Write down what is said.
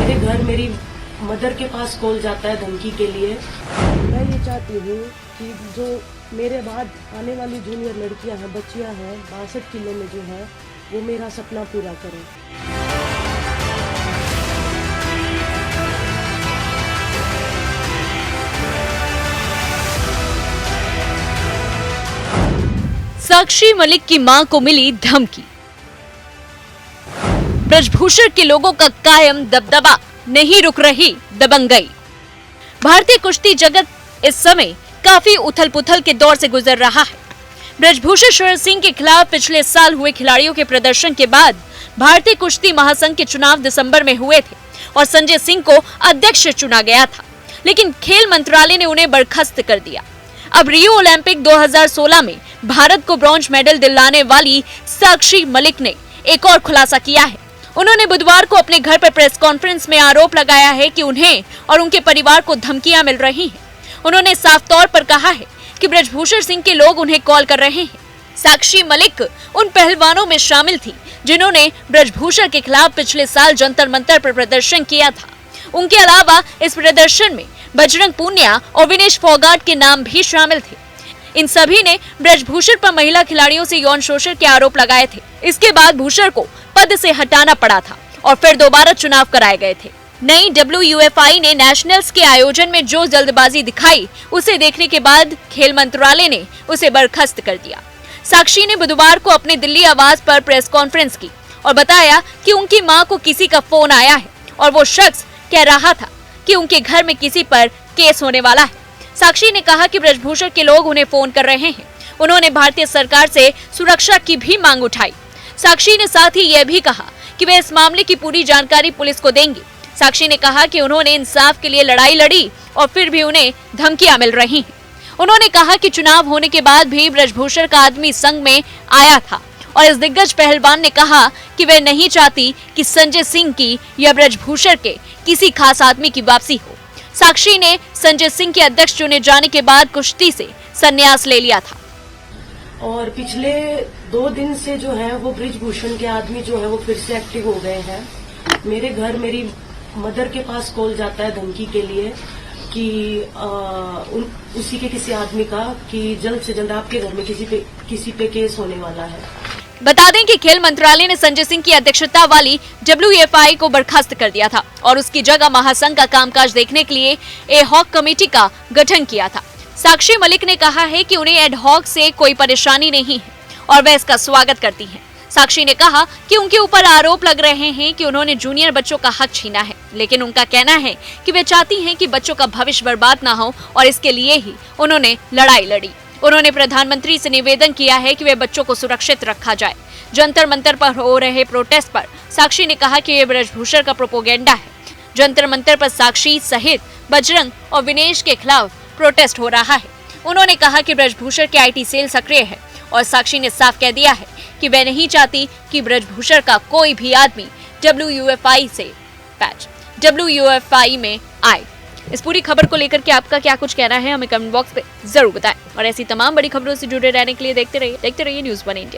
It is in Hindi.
मेरे घर मेरी मदर के पास कॉल जाता है धमकी के लिए। मैं ये चाहती हूँ कि जो मेरे बाद आने वाली जूनियर लड़कियां हैं, बच्चियां हैं, 62 किलो में जो है, वो मेरा सपना पूरा करें। साक्षी मलिक की मां को मिली धमकी। ब्रजभूषण के लोगों का कायम दबदबा, नहीं रुक रही दबंगई। भारतीय कुश्ती जगत इस समय काफी उथल पुथल के दौर से गुजर रहा है। ब्रजभूषण शरण सिंह के खिलाफ पिछले साल हुए खिलाड़ियों के प्रदर्शन के बाद भारतीय कुश्ती महासंघ के चुनाव दिसंबर में हुए थे और संजय सिंह को अध्यक्ष चुना गया था, लेकिन खेल मंत्रालय ने उन्हें बर्खास्त कर दिया। अब रियो ओलंपिक 2016 में भारत को ब्रॉन्ज मेडल दिलाने वाली साक्षी मलिक ने एक और खुलासा किया है। उन्होंने बुधवार को अपने घर पर प्रेस कॉन्फ्रेंस में आरोप लगाया है कि उन्हें और उनके परिवार को धमकियां मिल रही हैं। उन्होंने साफ तौर पर कहा है कि ब्रजभूषण सिंह के लोग उन्हें कॉल कर रहे हैं। साक्षी मलिक उन पहलवानों में शामिल थी जिन्होंने ब्रजभूषण के खिलाफ पिछले साल जंतर मंतर पर प्रदर्शन किया था। उनके अलावा इस प्रदर्शन में बजरंग पूनिया और विनेश फोगाट के नाम भी शामिल थे। इन सभी ने ब्रजभूषण पर महिला खिलाड़ियों से यौन शोषण के आरोप लगाए थे। इसके बाद भूषण को पद से हटाना पड़ा था और फिर दोबारा चुनाव कराए गए थे। नई WUFI ने नेशनल्स के आयोजन में जो जल्दबाजी दिखाई, उसे देखने के बाद खेल मंत्रालय ने उसे बर्खास्त कर दिया। साक्षी ने बुधवार को अपने दिल्ली आवास पर प्रेस कॉन्फ्रेंस की और बताया कि उनकी मां को किसी का फोन आया है और वो शख्स कह रहा था कि उनके घर में किसी पर केस होने वाला है। साक्षी ने कहा कि ब्रजभूषण के लोग उन्हें फोन कर रहे हैं। उन्होंने भारतीय सरकार से सुरक्षा की भी मांग उठाई। साक्षी ने साथ ही यह भी कहा कि वे इस मामले की पूरी जानकारी पुलिस को देंगी। साक्षी ने कहा कि उन्होंने इंसाफ के लिए लड़ाई लड़ी और फिर भी उन्हें धमकियां मिल रही हैं। उन्होंने कहा कि चुनाव होने के बाद भी ब्रजभूषण का आदमी संघ में आया था और इस दिग्गज पहलवान ने कहा कि वे नहीं चाहती कि संजय सिंह की या ब्रजभूषण के किसी खास आदमी की वापसी हो। साक्षी ने संजय सिंह के अध्यक्ष चुने जाने के बाद कुश्ती से संन्यास ले लिया था और पिछले 2 दिन से जो है वो ब्रजभूषण के आदमी जो है वो फिर से एक्टिव हो गए हैं। मेरे घर मेरी मदर के पास कॉल जाता है धमकी के लिए कि उसी के किसी आदमी का कि जल्द से जल्द आपके घर में किसी पे केस होने वाला है। बता दें कि खेल मंत्रालय ने संजय सिंह की अध्यक्षता वाली WUFI को बर्खास्त कर दिया था और उसकी जगह महासंघ का कामकाज देखने के लिए एडहॉक कमेटी का गठन किया था। साक्षी मलिक ने कहा है कि उन्हें एडहॉक से कोई परेशानी नहीं है और वह इसका स्वागत करती हैं। साक्षी ने कहा कि उनके ऊपर आरोप लग रहे हैं कि उन्होंने जूनियर बच्चों का हक छीना है, लेकिन उनका कहना है कि वे चाहती हैं कि बच्चों का भविष्य बर्बाद ना हो और इसके लिए ही उन्होंने लड़ाई लड़ी। उन्होंने प्रधानमंत्री से निवेदन किया है कि वे बच्चों को सुरक्षित रखा जाए। जंतर मंतर पर हो रहे प्रोटेस्ट पर साक्षी ने कहा कि ये ब्रजभूषण का प्रोपोगेंडा है। जंतर मंतर पर साक्षी सहित बजरंग और विनेश के खिलाफ प्रोटेस्ट हो रहा है। उन्होंने कहा कि ब्रजभूषण के IT सेल सक्रिय है और साक्षी ने साफ कह दिया है कि वह नहीं चाहती कि ब्रजभूषण का कोई भी आदमी WUFI में आए। इस पूरी खबर को लेकर के आपका क्या कुछ कहना है, हमें कमेंट बॉक्स पे जरूर बताएं और ऐसी तमाम बड़ी खबरों से जुड़े रहने के लिए देखते रहिए न्यूज़ 1 इंडिया।